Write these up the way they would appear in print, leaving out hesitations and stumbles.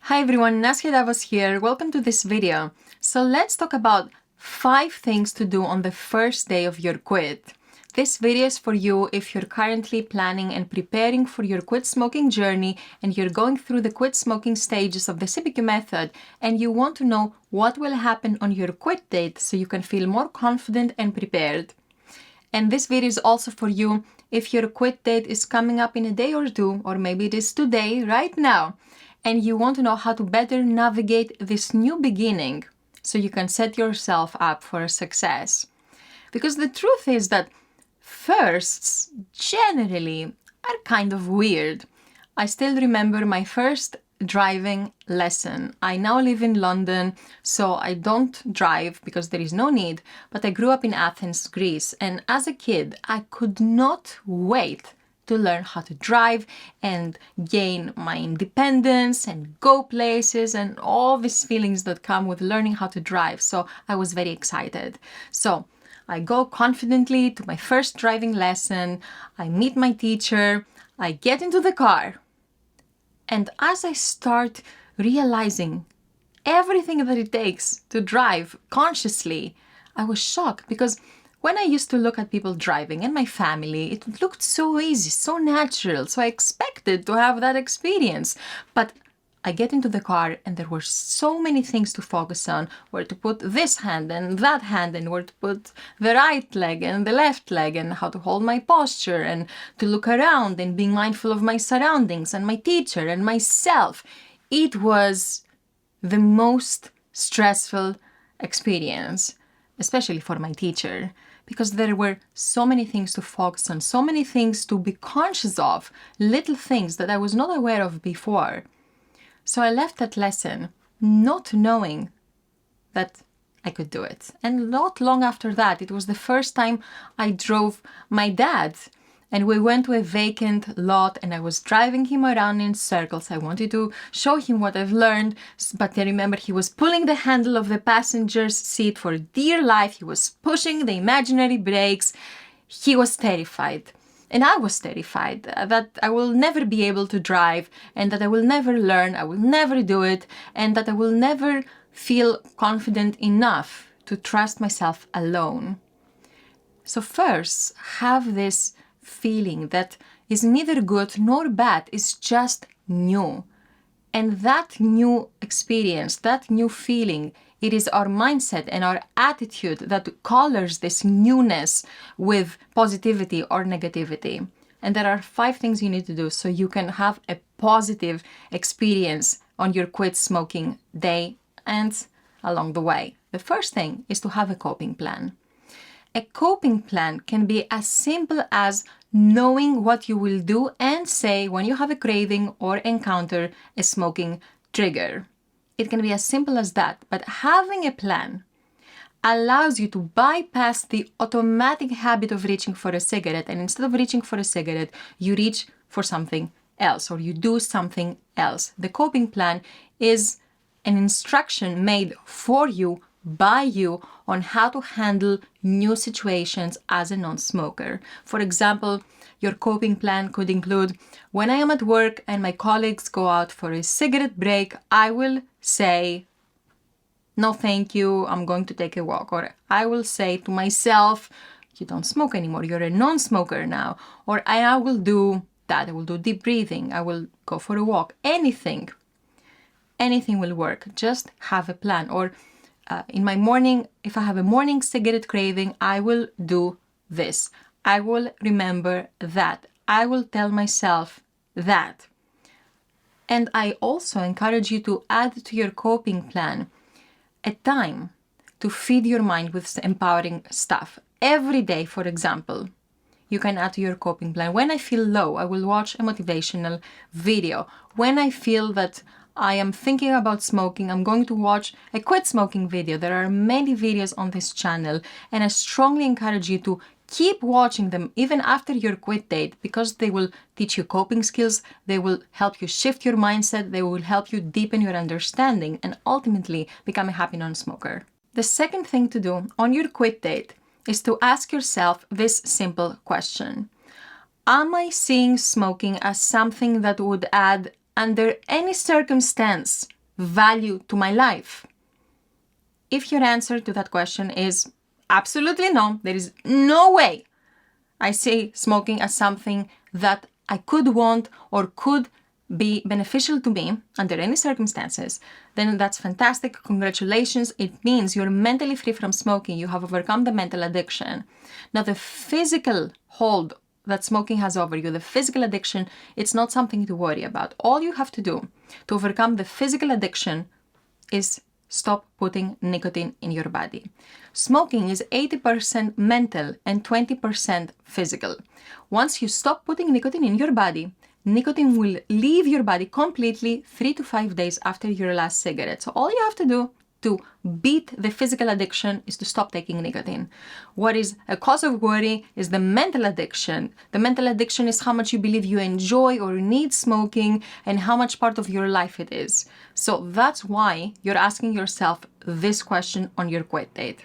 Hi everyone, Naskia Davos here. Welcome to this video. So let's talk about 5 things to do on the first day of your quit. This video is for you if you're currently planning and preparing for your quit smoking journey and you're going through the quit smoking stages of the CBQ method and you want to know what will happen on your quit date so you can feel more confident and prepared. And this video is also for you if your quit date is coming up in a day or two, or maybe it is today, right now, and you want to know how to better navigate this new beginning so you can set yourself up for success. Because the truth is that firsts generally are kind of weird. I still remember my first driving lesson. I now live in London, so I don't drive because there is no need, but I grew up in Athens, Greece, and as a kid, I could not wait to learn how to drive and gain my independence and go places and all these feelings that come with learning how to drive. So I was very excited. So I go confidently to my first driving lesson. I meet my teacher. I get into the car. And as I start realizing everything that it takes to drive consciously, I was shocked because when I used to look at people driving and my family, it looked so easy, so natural. So I expected to have that experience. But I get into the car and there were so many things to focus on, where to put this hand and that hand and where to put the right leg and the left leg and how to hold my posture and to look around and being mindful of my surroundings and my teacher and myself. It was the most stressful experience, especially for my teacher, because there were so many things to focus on, so many things to be conscious of, little things that I was not aware of before. So I left that lesson not knowing that I could do it. And not long after that, it was the first time I drove my dad. And we went to a vacant lot and I was driving him around in circles. I wanted to show him what I've learned, but I remember he was pulling the handle of the passenger's seat for dear life. He was pushing the imaginary brakes. He was terrified. And I was terrified that I will never be able to drive and that I will never learn, I will never do it, and that I will never feel confident enough to trust myself alone. So first, have this feeling that is neither good nor bad, it's just new. And that new experience, that new feeling, it is our mindset and our attitude that colors this newness with positivity or negativity. And there are 5 things you need to do so you can have a positive experience on your quit smoking day and along the way. The first thing is to have a coping plan. A coping plan can be as simple as knowing what you will do and say when you have a craving or encounter a smoking trigger. It can be as simple as that, but having a plan allows you to bypass the automatic habit of reaching for a cigarette, and instead of reaching for a cigarette, you reach for something else or you do something else. The coping plan is an instruction made for you, by you, on how to handle new situations as a non-smoker. For example, your coping plan could include, when I am at work and my colleagues go out for a cigarette break, I will say, no thank you, I'm going to take a walk. Or I will say to myself, you don't smoke anymore, you're a non-smoker now. Or I will do that, I will do deep breathing, I will go for a walk. Anything will work, just have a plan. Or in my morning, if I have a morning cigarette craving, I will do this. I will remember that. I will tell myself that. And I also encourage you to add to your coping plan a time to feed your mind with empowering stuff. Every day, for example, you can add to your coping plan. When I feel low, I will watch a motivational video. When I feel that I am thinking about smoking, I'm going to watch a quit smoking video. There are many videos on this channel, and I strongly encourage you to keep watching them even after your quit date, because they will teach you coping skills, they will help you shift your mindset, they will help you deepen your understanding and ultimately become a happy non-smoker. The second thing to do on your quit date is to ask yourself this simple question. Am I seeing smoking as something that would add under any circumstance value to my life? If your answer to that question is absolutely no, there is no way I see smoking as something that I could want or could be beneficial to me under any circumstances, then that's fantastic. Congratulations. It means you're mentally free from smoking. You have overcome the mental addiction. Now, the physical hold that smoking has over you, the physical addiction, it's not something to worry about. All you have to do to overcome the physical addiction is stop putting nicotine in your body. Smoking is 80% mental and 20% physical. Once you stop putting nicotine in your body, nicotine will leave your body completely 3 to 5 days after your last cigarette. So all you have to do to beat the physical addiction is to stop taking nicotine. What is a cause of worry is the mental addiction. The mental addiction is how much you believe you enjoy or need smoking and how much part of your life it is. So that's why you're asking yourself this question on your quit date.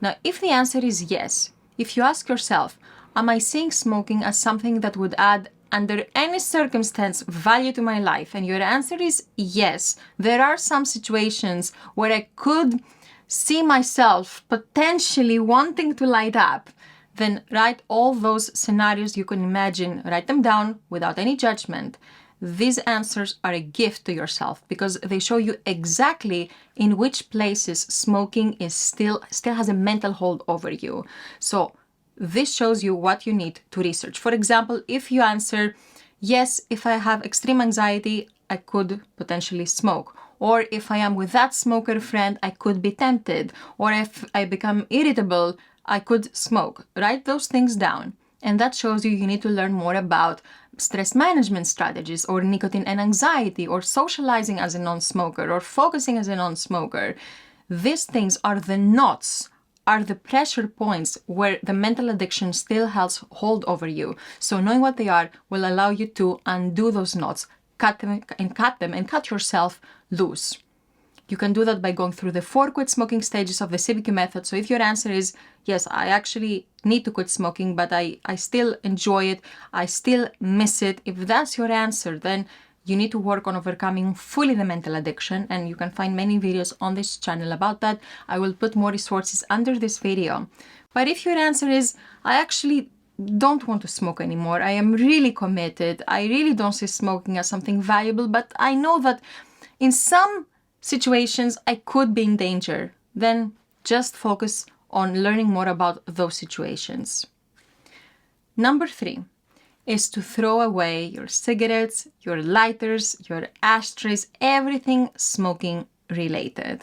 Now, if the answer is yes, if you ask yourself, am I seeing smoking as something that would add under any circumstance value to my life? And your answer is yes. There are some situations where I could see myself potentially wanting to light up. Then write all those scenarios you can imagine, write them down without any judgment. These answers are a gift to yourself because they show you exactly in which places smoking is still has a mental hold over you. So this shows you what you need to research. For example, if you answer, yes, if I have extreme anxiety, I could potentially smoke. Or if I am with that smoker friend, I could be tempted. Or if I become irritable, I could smoke. Write those things down. And that shows you need to learn more about stress management strategies or nicotine and anxiety or socializing as a non-smoker or focusing as a non-smoker. These things are the knots, are the pressure points where the mental addiction still has hold over you. So knowing what they are will allow you to undo those knots, cut them and cut yourself loose. You can do that by going through the 4 quit smoking stages of the CBQ method. So if your answer is, yes, I actually need to quit smoking, but I still enjoy it, I still miss it. If that's your answer, then you need to work on overcoming fully the mental addiction. And you can find many videos on this channel about that. I will put more resources under this video. But if your answer is, I actually don't want to smoke anymore, I am really committed, I really don't see smoking as something valuable, but I know that in some situations I could be in danger, then just focus on learning more about those situations. Number 3 is to throw away your cigarettes, your lighters, your ashtrays, everything smoking related.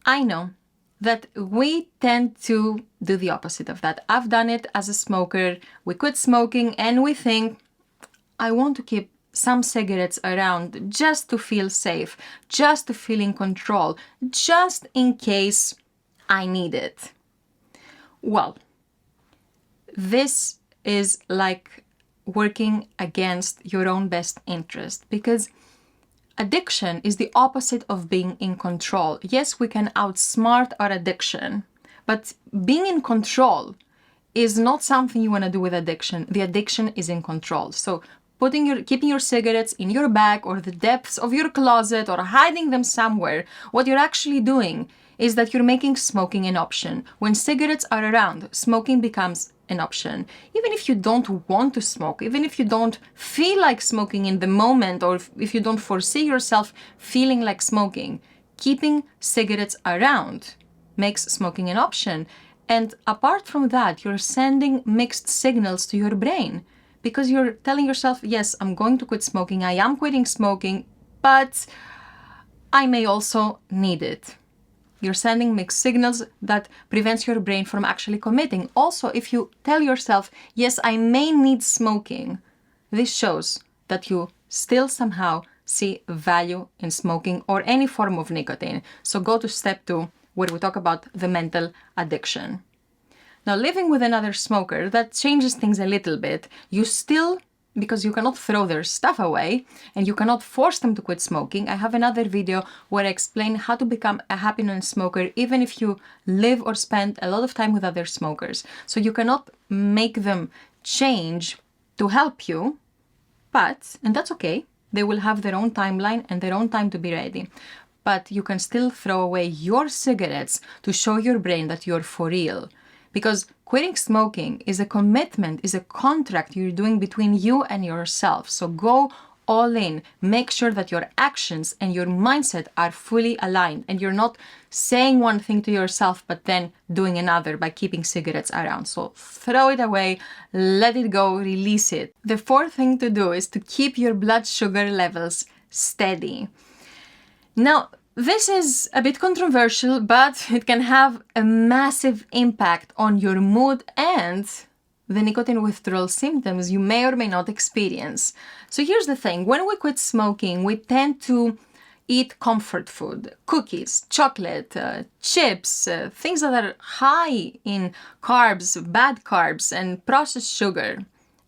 I know that we tend to do the opposite of that. I've done it as a smoker. We quit smoking and we think, I want to keep some cigarettes around just to feel safe, just to feel in control, just in case I need it. Well, this is like working against your own best interest because addiction is the opposite of being in control. Yes, we can outsmart our addiction, but being in control is not something you want to do with addiction. The addiction is in control. So keeping your cigarettes in your bag or the depths of your closet or hiding them somewhere, what you're actually doing is that you're making smoking an option. When cigarettes are around, smoking becomes an option. Even if you don't want to smoke, even if you don't feel like smoking in the moment, or if you don't foresee yourself feeling like smoking, keeping cigarettes around makes smoking an option. And apart from that, you're sending mixed signals to your brain because you're telling yourself, yes, I'm going to quit smoking, I am quitting smoking, but I may also need it. You're sending mixed signals that prevents your brain from actually committing. Also, if you tell yourself, yes, I may need smoking, this shows that you still somehow see value in smoking or any form of nicotine. So go to step 2, where we talk about the mental addiction. Now, living with another smoker, that changes things a little bit. You still, because you cannot throw their stuff away and you cannot force them to quit smoking. I have another video where I explain how to become a happy non-smoker even if you live or spend a lot of time with other smokers. So you cannot make them change to help you, but, and that's okay, They will have their own timeline and their own time to be ready. But you can still throw away your cigarettes to show your brain that you're for real. Because quitting smoking is a commitment, is a contract you're doing between you and yourself. So go all in. Make sure that your actions and your mindset are fully aligned and you're not saying one thing to yourself but then doing another by keeping cigarettes around. So throw it away, let it go, release it. The fourth thing to do is to keep your blood sugar levels steady. Now, this is a bit controversial, but it can have a massive impact on your mood and the nicotine withdrawal symptoms you may or may not experience. So here's the thing. When we quit smoking, we tend to eat comfort food, cookies, chocolate, chips, things that are high in carbs, bad carbs, and processed sugar.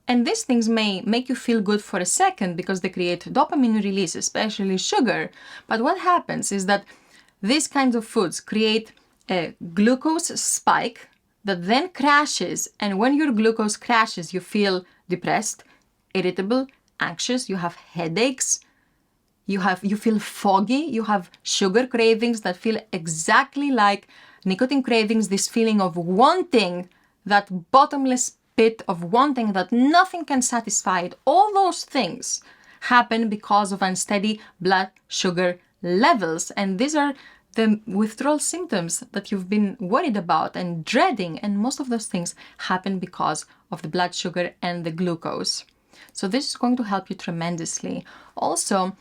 And these things may make you feel good for a second because they create dopamine release, especially sugar. But what happens is that these kinds of foods create a glucose spike that then crashes. And when your glucose crashes, you feel depressed, irritable, anxious, you have headaches, you feel foggy, you have sugar cravings that feel exactly like nicotine cravings, this feeling of wanting, that bottomless pit of wanting that nothing can satisfy it. All those things happen because of unsteady blood sugar levels. And these are the withdrawal symptoms that you've been worried about and dreading. And most of those things happen because of the blood sugar and the glucose. So this is going to help you tremendously. Also,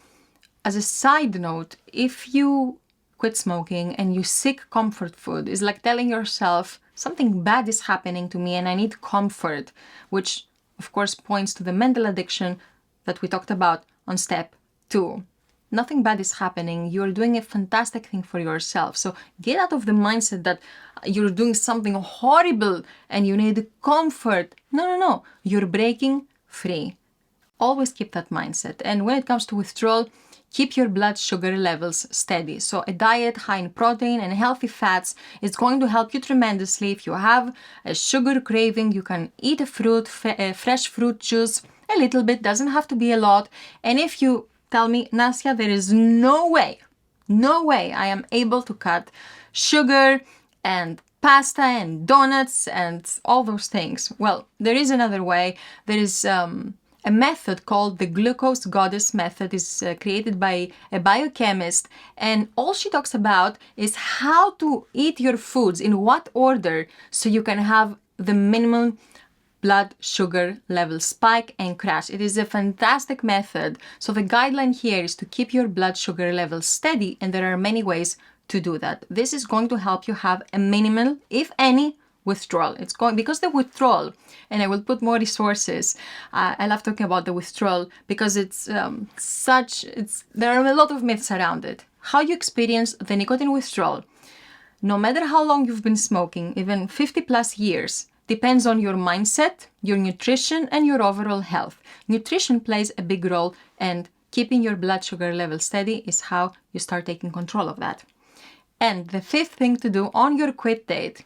as a side note, if you quit smoking and you seek comfort food, it's like telling yourself, something bad is happening to me and I need comfort, which of course points to the mental addiction that we talked about on step 2. Nothing bad is happening. You're doing a fantastic thing for yourself. So get out of the mindset that you're doing something horrible and you need comfort. No. You're breaking free. Always keep that mindset. And when it comes to withdrawal, keep your blood sugar levels steady. So a diet high in protein and healthy fats is going to help you tremendously. If you have a sugar craving, you can eat a fruit, fresh fruit juice, a little bit, doesn't have to be a lot. And if you tell me, Nasya, there is no way I am able to cut sugar and pasta and donuts and all those things. Well, there is another way. There is a method called the Glucose Goddess method. Is created by a biochemist, and all she talks about is how to eat your foods in what order so you can have the minimum blood sugar level spike and crash. It is a fantastic method. So the guideline here is to keep your blood sugar level steady, and there are many ways to do that. This is going to help you have a minimal, if any, withdrawal. It's going because the withdrawal, and I will put more resources. I love talking about the withdrawal because there are a lot of myths around it. How you experience the nicotine withdrawal, no matter how long you've been smoking, even 50 plus years, depends on your mindset, your nutrition, and your overall health. Nutrition plays a big role, and keeping your blood sugar level steady is how you start taking control of that. And the fifth thing to do on your quit date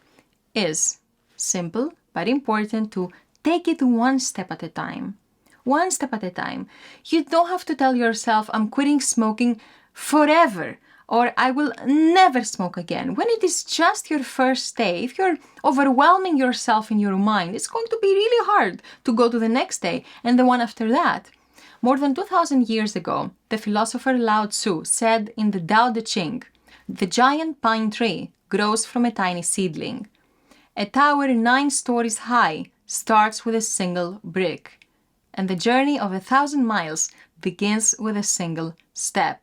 is simple but important: to take it one step at a time. One step at a time. You don't have to tell yourself, I'm quitting smoking forever, or I will never smoke again. When it is just your first day, if you're overwhelming yourself in your mind, it's going to be really hard to go to the next day and the one after that. More than 2,000 years ago, the philosopher Lao Tzu said in the Tao Te Ching, "The giant pine tree grows from a tiny seedling. A tower 9 stories high starts with a single brick, and the journey of 1,000 miles begins with a single step."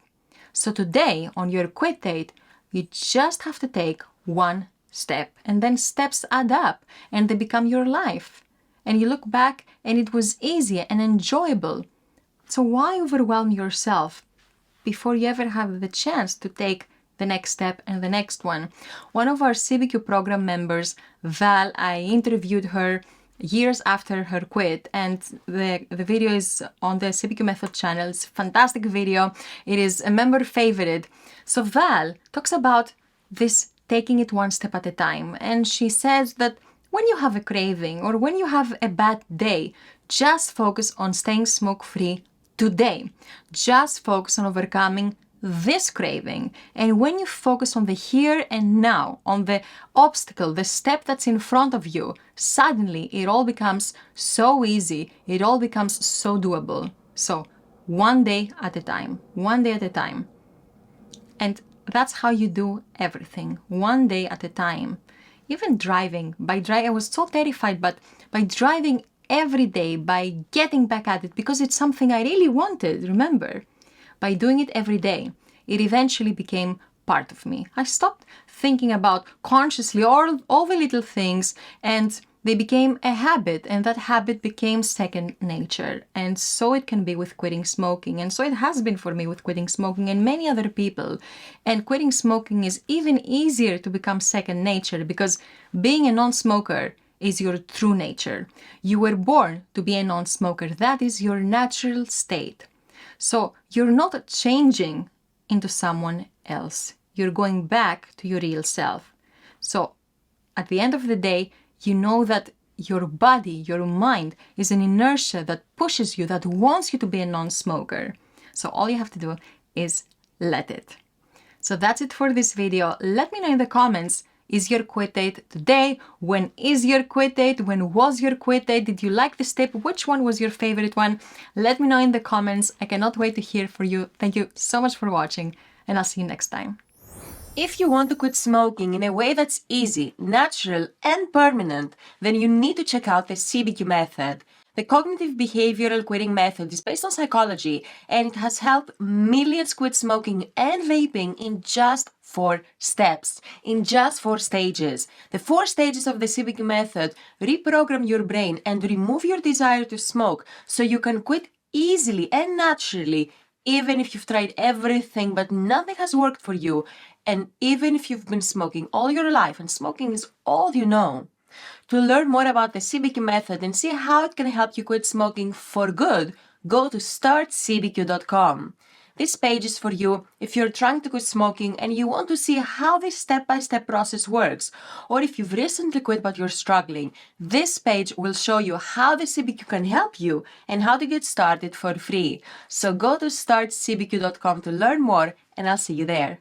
So today, on your quit date, you just have to take one step, and then steps add up and they become your life. And you look back and it was easy and enjoyable. So why overwhelm yourself before you ever have the chance to take the next step and the next one? One of our CBQ program members, Val, I interviewed her years after her quit, and the video is on the CBQ Method channel. It's a fantastic video. It is a member favorite. So Val talks about this taking it one step at a time, and she says that when you have a craving or when you have a bad day, just focus on staying smoke-free today. Just focus on overcoming this craving. And when you focus on the here and now, on the obstacle, the step that's in front of you, suddenly it all becomes so easy. It all becomes so doable. So one day at a time, one day at a time. And that's how you do everything, one day at a time. Even driving, I was so terrified, but by driving every day, by getting back at it, because it's something I really wanted, remember? By doing it every day, it eventually became part of me. I stopped thinking about consciously all the little things, and they became a habit, and that habit became second nature. And so it can be with quitting smoking, and so it has been for me with quitting smoking and many other people. And quitting smoking is even easier to become second nature because being a non-smoker is your true nature. You were born to be a non-smoker. That is your natural state. So you're not changing into someone else. You're going back to your real self. So at the end of the day, you know that your body, your mind is an inertia that pushes you, that wants you to be a non-smoker. So all you have to do is let it. So that's it for this video. Let me know in the comments, is your quit date today? When is your quit date? When was your quit date? Did you like this tip? Which one was your favorite one? Let me know in the comments. I cannot wait to hear from you. Thank you so much for watching, and I'll see you next time. If you want to quit smoking in a way that's easy, natural, and permanent, then you need to check out the CBQ method. The cognitive behavioral quitting method is based on psychology, and it has helped millions quit smoking and vaping in just 4 steps, in just 4 stages. The 4 stages of the CBQ method reprogram your brain and remove your desire to smoke so you can quit easily and naturally, even if you've tried everything but nothing has worked for you, and even if you've been smoking all your life and smoking is all you know. To learn more about the CBQ method and see how it can help you quit smoking for good, go to startcbq.com. This page is for you if you're trying to quit smoking and you want to see how this step-by-step process works, or if you've recently quit but you're struggling. This page will show you how the CBQ can help you and how to get started for free. So go to startcbq.com to learn more, and I'll see you there.